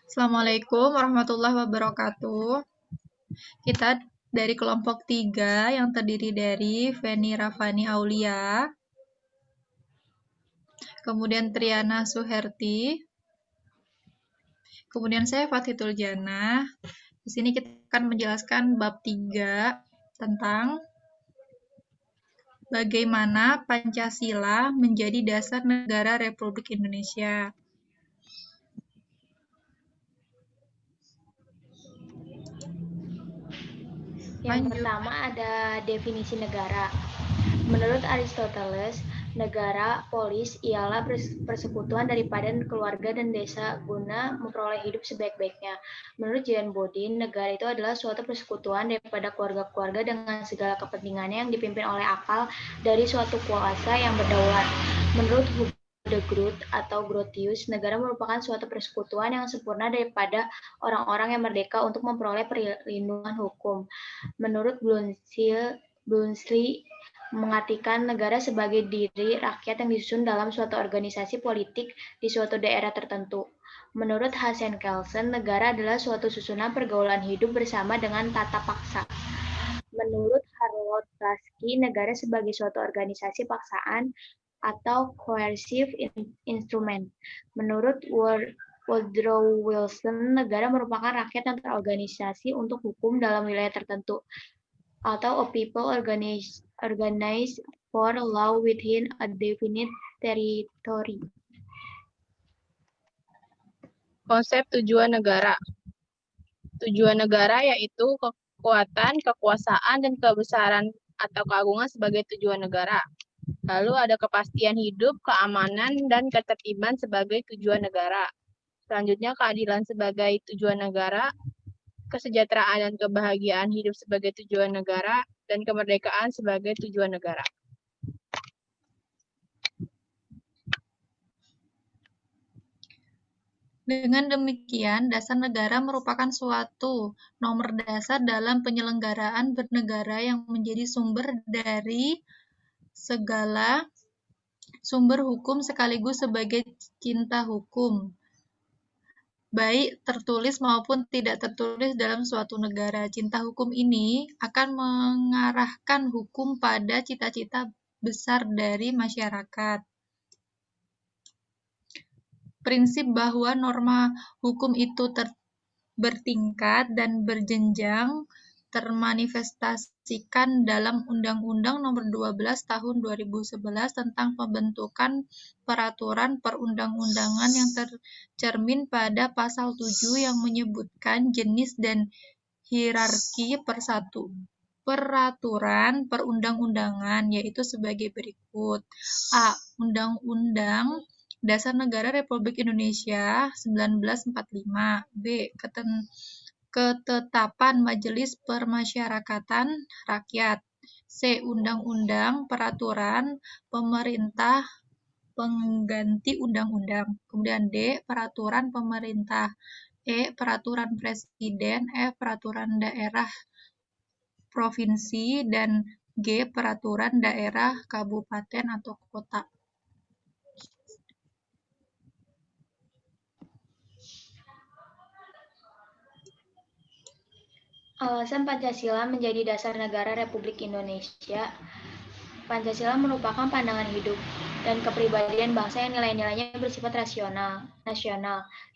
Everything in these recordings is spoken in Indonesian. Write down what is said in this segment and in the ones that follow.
Assalamualaikum warahmatullahi wabarakatuh. Kita dari kelompok 3 yang terdiri dari Feni Rafani Aulia, kemudian Triana Suherti, kemudian saya Fathitul Jannah. Di sini kita akan menjelaskan bab 3 tentang bagaimana Pancasila menjadi dasar negara Republik Indonesia. Yang pertama ada definisi negara. Menurut Aristoteles, negara polis ialah persekutuan daripada keluarga dan desa guna memperoleh hidup sebaik-baiknya. Menurut Jan Bodin, negara itu adalah suatu persekutuan daripada keluarga-keluarga dengan segala kepentingannya yang dipimpin oleh akal dari suatu kuasa yang berdaulat. Menurut de Groot atau Grotius, negara merupakan suatu persekutuan yang sempurna daripada orang-orang yang merdeka untuk memperoleh perlindungan hukum. Menurut Blunsley mengartikan negara sebagai diri rakyat yang disusun dalam suatu organisasi politik di suatu daerah tertentu. Menurut Hasan Kelsen, negara adalah suatu susunan pergaulan hidup bersama dengan tata paksa. Menurut Harold Laski, negara sebagai suatu organisasi paksaan atau coercive instrument. Menurut Woodrow Wilson, negara merupakan rakyat yang terorganisasi untuk hukum dalam wilayah tertentu, atau a people organized for law within a definite territory. Konsep tujuan negara. Tujuan negara yaitu kekuatan, kekuasaan, dan kebesaran atau keagungan sebagai tujuan negara. Lalu ada kepastian hidup, keamanan, dan ketertiban sebagai tujuan negara. Selanjutnya keadilan sebagai tujuan negara, kesejahteraan dan kebahagiaan hidup sebagai tujuan negara, dan kemerdekaan sebagai tujuan negara. Dengan demikian, dasar negara merupakan suatu nomor dasar dalam penyelenggaraan bernegara yang menjadi sumber dari segala sumber hukum sekaligus sebagai cinta hukum, baik tertulis maupun tidak tertulis dalam suatu negara. Cinta hukum ini akan mengarahkan hukum pada cita-cita besar dari masyarakat. Prinsip bahwa norma hukum itu bertingkat dan berjenjang termanifestasikan dalam Undang-Undang Nomor 12 Tahun 2011 tentang pembentukan peraturan perundang-undangan yang tercermin pada pasal 7 yang menyebutkan jenis dan hierarki peraturan perundang-undangan, yaitu sebagai berikut. A. Undang-Undang Dasar Negara Republik Indonesia 1945. B. Ketetapan Majelis Permasyarakatan Rakyat. C. Undang-undang Peraturan Pemerintah pengganti undang-undang. Kemudian D. Peraturan pemerintah. E. Peraturan presiden. F. Peraturan daerah provinsi. Dan G. Peraturan daerah kabupaten atau kota. Alasan Pancasila menjadi dasar negara Republik Indonesia. Pancasila merupakan pandangan hidup dan kepribadian bangsa yang nilai-nilainya bersifat nasional,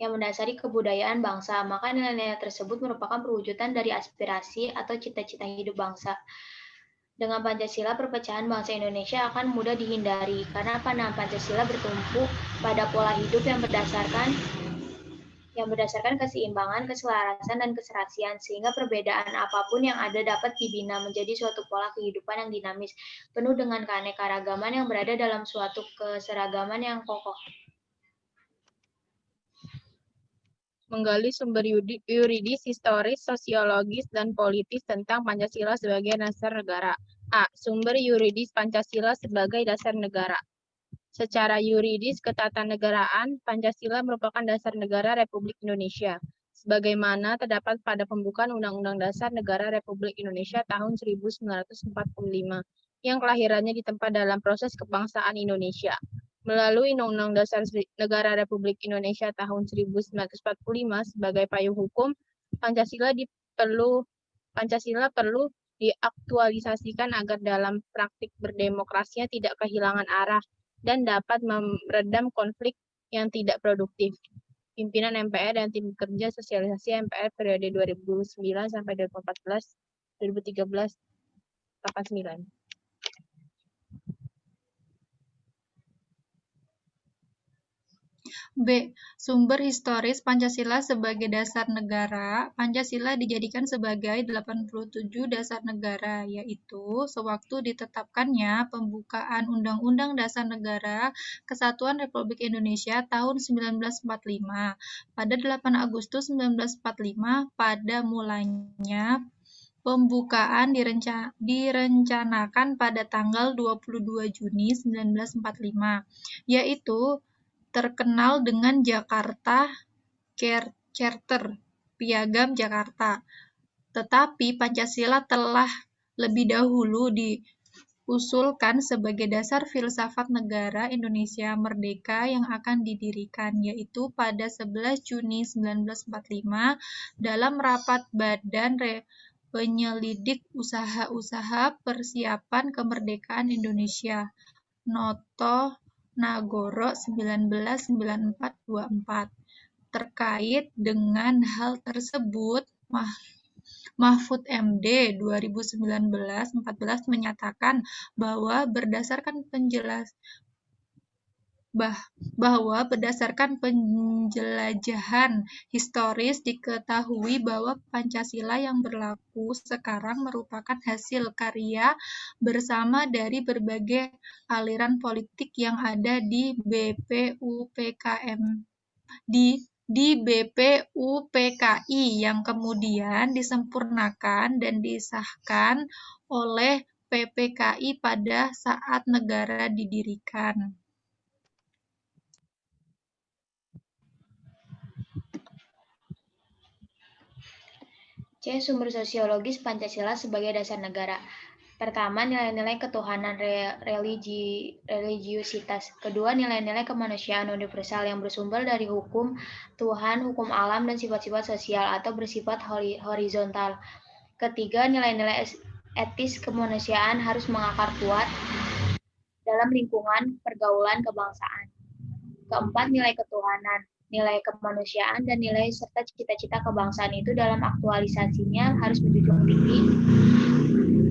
yang mendasari kebudayaan bangsa. Maka nilai-nilai tersebut merupakan perwujudan dari aspirasi atau cita-cita hidup bangsa. Dengan Pancasila, perpecahan bangsa Indonesia akan mudah dihindari, karena pandangan Pancasila bertumpu pada pola hidup yang berdasarkan keseimbangan, keselarasan, dan keserasian, sehingga perbedaan apapun yang ada dapat dibina menjadi suatu pola kehidupan yang dinamis, penuh dengan keanekaragaman yang berada dalam suatu keseragaman yang kokoh. Menggali sumber yuridis, historis, sosiologis, dan politis tentang Pancasila sebagai dasar negara. A. Sumber yuridis Pancasila sebagai dasar negara. Secara yuridis ketatanegaraan, Pancasila merupakan dasar negara Republik Indonesia, sebagaimana terdapat pada pembukaan Undang-Undang Dasar Negara Republik Indonesia tahun 1945, yang kelahirannya ditempa dalam proses kebangsaan Indonesia. Melalui Undang-Undang Dasar Negara Republik Indonesia tahun 1945 sebagai payung hukum, Pancasila perlu diaktualisasikan agar dalam praktik berdemokrasinya tidak kehilangan arah dan dapat meredam konflik yang tidak produktif. Pimpinan MPR dan tim kerja sosialisasi MPR periode 2009 sampai 2014, 2013, 89. B. Sumber historis Pancasila sebagai dasar negara. Pancasila dijadikan sebagai 87 dasar negara, yaitu sewaktu ditetapkannya pembukaan Undang-Undang Dasar Negara Kesatuan Republik Indonesia tahun 1945. Pada 8 Agustus 1945, pada mulanya pembukaan direncanakan pada tanggal 22 Juni 1945, yaitu terkenal dengan Jakarta Charter, Piagam Jakarta. Tetapi Pancasila telah lebih dahulu diusulkan sebagai dasar filsafat negara Indonesia merdeka yang akan didirikan, yaitu pada 11 Juni 1945 dalam rapat Badan Penyelidik Usaha-usaha Persiapan Kemerdekaan Indonesia, Noto Nagoro 1994-24. Terkait dengan hal tersebut, Mahfud MD 2019-14 menyatakan bahwa berdasarkan penjelajahan historis diketahui bahwa Pancasila yang berlaku sekarang merupakan hasil karya bersama dari berbagai aliran politik yang ada di BPUPKI yang kemudian disempurnakan dan disahkan oleh PPKI pada saat negara didirikan. C. Sumber sosiologis Pancasila sebagai dasar negara. Pertama, nilai-nilai ketuhanan religiusitas. Kedua, nilai-nilai kemanusiaan universal yang bersumber dari hukum Tuhan, hukum alam, dan sifat-sifat sosial atau bersifat horizontal. Ketiga, nilai-nilai etis kemanusiaan harus mengakar kuat dalam lingkungan pergaulan kebangsaan. Keempat, nilai ketuhanan, nilai kemanusiaan, dan nilai serta cita-cita kebangsaan itu dalam aktualisasinya harus menjunjung tinggi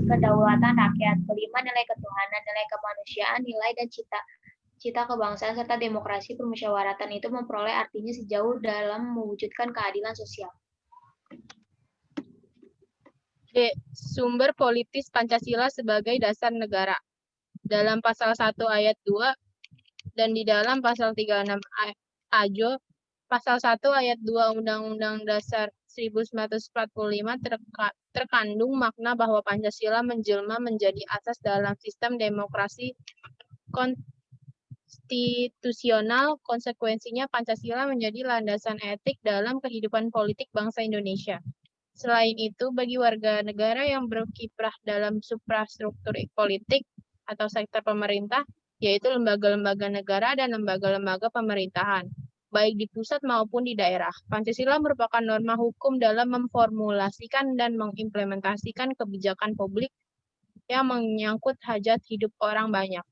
kedaulatan rakyat. Kelima, nilai ketuhanan, nilai kemanusiaan, nilai dan cita kebangsaan serta demokrasi permusyawaratan itu memperoleh artinya sejauh dalam mewujudkan keadilan sosial. D. Sumber politis Pancasila sebagai dasar negara. Dalam pasal 1 ayat 2 dan di dalam pasal 36 AJO, pasal 1 ayat 2 Undang-Undang Dasar 1945 terkandung makna bahwa Pancasila menjelma menjadi asas dalam sistem demokrasi konstitusional. Konsekuensinya Pancasila menjadi landasan etik dalam kehidupan politik bangsa Indonesia. Selain itu, bagi warga negara yang berkiprah dalam suprastruktur politik atau sektor pemerintah, yaitu lembaga-lembaga negara dan lembaga-lembaga pemerintahan, baik di pusat maupun di daerah. Pancasila merupakan norma hukum dalam memformulasikan dan mengimplementasikan kebijakan publik yang menyangkut hajat hidup orang banyak.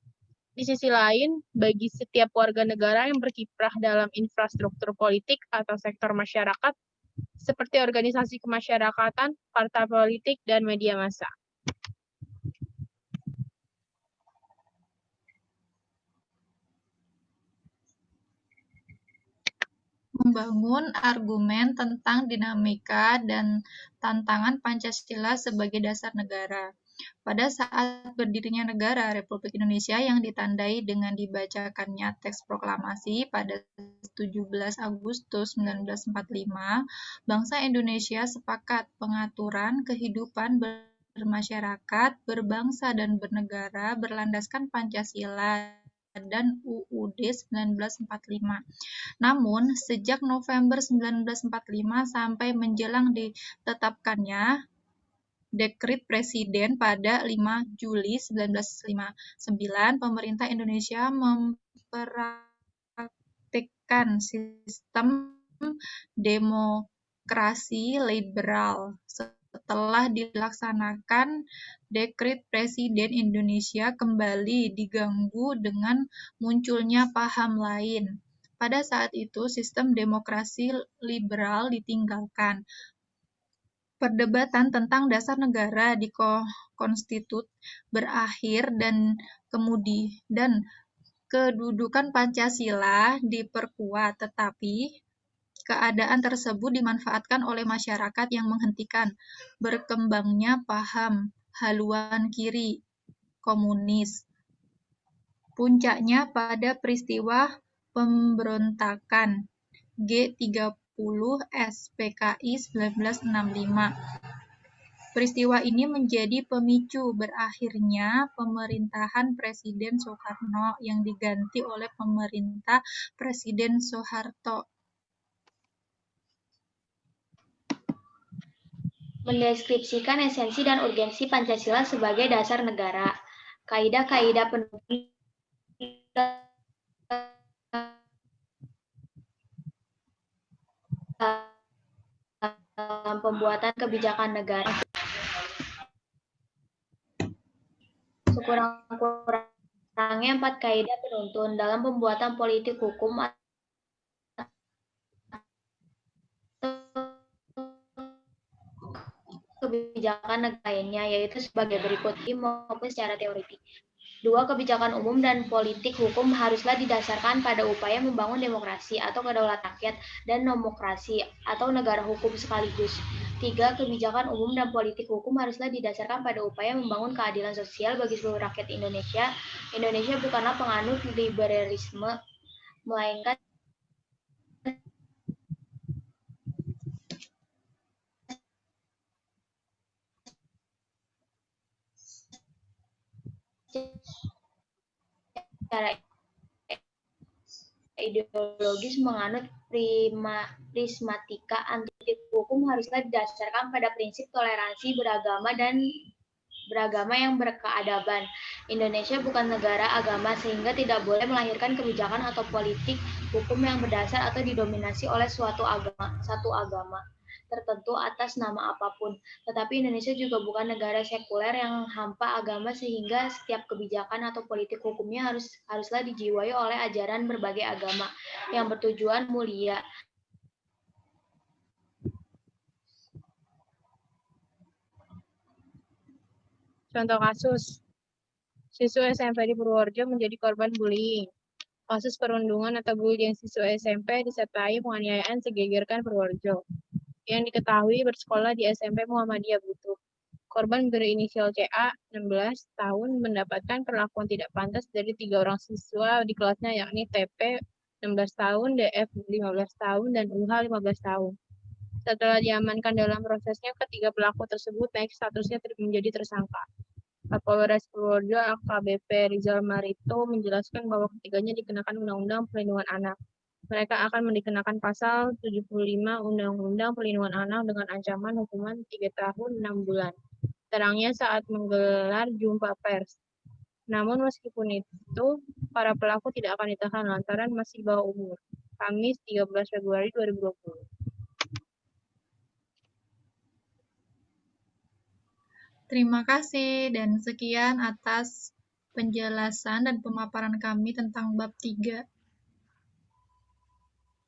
Di sisi lain, bagi setiap warga negara yang berkiprah dalam infrastruktur politik atau sektor masyarakat, seperti organisasi kemasyarakatan, partai politik, dan media massa. Membangun argumen tentang dinamika dan tantangan Pancasila sebagai dasar negara. Pada saat berdirinya negara Republik Indonesia yang ditandai dengan dibacakannya teks proklamasi pada 17 Agustus 1945, bangsa Indonesia sepakat pengaturan kehidupan bermasyarakat, berbangsa dan bernegara berlandaskan Pancasila dan UUD 1945. Namun, sejak November 1945 sampai menjelang ditetapkannya Dekret Presiden pada 5 Juli 1959, pemerintah Indonesia mempraktikkan sistem demokrasi liberal. Setelah dilaksanakan, Dekret Presiden Indonesia kembali diganggu dengan munculnya paham lain. Pada saat itu, sistem demokrasi liberal ditinggalkan. Perdebatan tentang dasar negara di konstitut berakhir dan kedudukan Pancasila diperkuat, tetapi keadaan tersebut dimanfaatkan oleh masyarakat yang menghentikan berkembangnya paham haluan kiri komunis. Puncaknya pada peristiwa pemberontakan G30 SPKI 1965. Peristiwa ini menjadi pemicu berakhirnya pemerintahan Presiden Soekarno yang diganti oleh pemerintah Presiden Soeharto. Mendeskripsikan esensi dan urgensi Pancasila sebagai dasar negara. Kaidah-kaidah pendukung dalam pembuatan kebijakan negara. Sekurang-kurangnya 4 kaidah penuntun dalam pembuatan politik hukum kebijakan negara lainnya, yaitu sebagai berikut maupun secara teoretik. 2. Kebijakan umum dan politik hukum haruslah didasarkan pada upaya membangun demokrasi atau kedaulatan rakyat dan nomokrasi atau negara hukum sekaligus. 3. Kebijakan umum dan politik hukum haruslah didasarkan pada upaya membangun keadilan sosial bagi seluruh rakyat Indonesia. Indonesia bukanlah penganut liberalisme, melainkan secara ideologis menganut prismatika anti hukum haruslah didasarkan pada prinsip toleransi beragama yang berkeadaban. Indonesia bukan negara agama sehingga tidak boleh melahirkan kebijakan atau politik hukum yang berdasar atau didominasi oleh satu agama tertentu atas nama apapun. Tetapi Indonesia juga bukan negara sekuler yang hampa agama sehingga setiap kebijakan atau politik hukumnya haruslah dijiwai oleh ajaran berbagai agama yang bertujuan mulia. Contoh kasus, siswa SMP di Purworejo menjadi korban bullying. Kasus perundungan atau bullying siswa SMP disertai penganiayaan segegerkan Purworejo yang diketahui bersekolah di SMP Muhammadiyah Butuh. Korban berinisial CA, 16 tahun, mendapatkan perlakuan tidak pantas dari 3 orang siswa di kelasnya, yakni TP, 16 tahun, DF, 15 tahun, dan UH, 15 tahun. Setelah diamankan dalam prosesnya, ketiga pelaku tersebut naik statusnya menjadi tersangka. Kapolres Purworejo AKBP Rizal Marito menjelaskan bahwa ketiganya dikenakan Undang-Undang Perlindungan Anak. Mereka akan dikenakan pasal 75 Undang-Undang Perlindungan Anak dengan ancaman hukuman 3 tahun 6 bulan. Terangnya saat menggelar jumpa pers. Namun meskipun itu, para pelaku tidak akan ditahan lantaran masih di bawah umur. Kamis 13 Februari 2020. Terima kasih dan sekian atas penjelasan dan pemaparan kami tentang bab 3.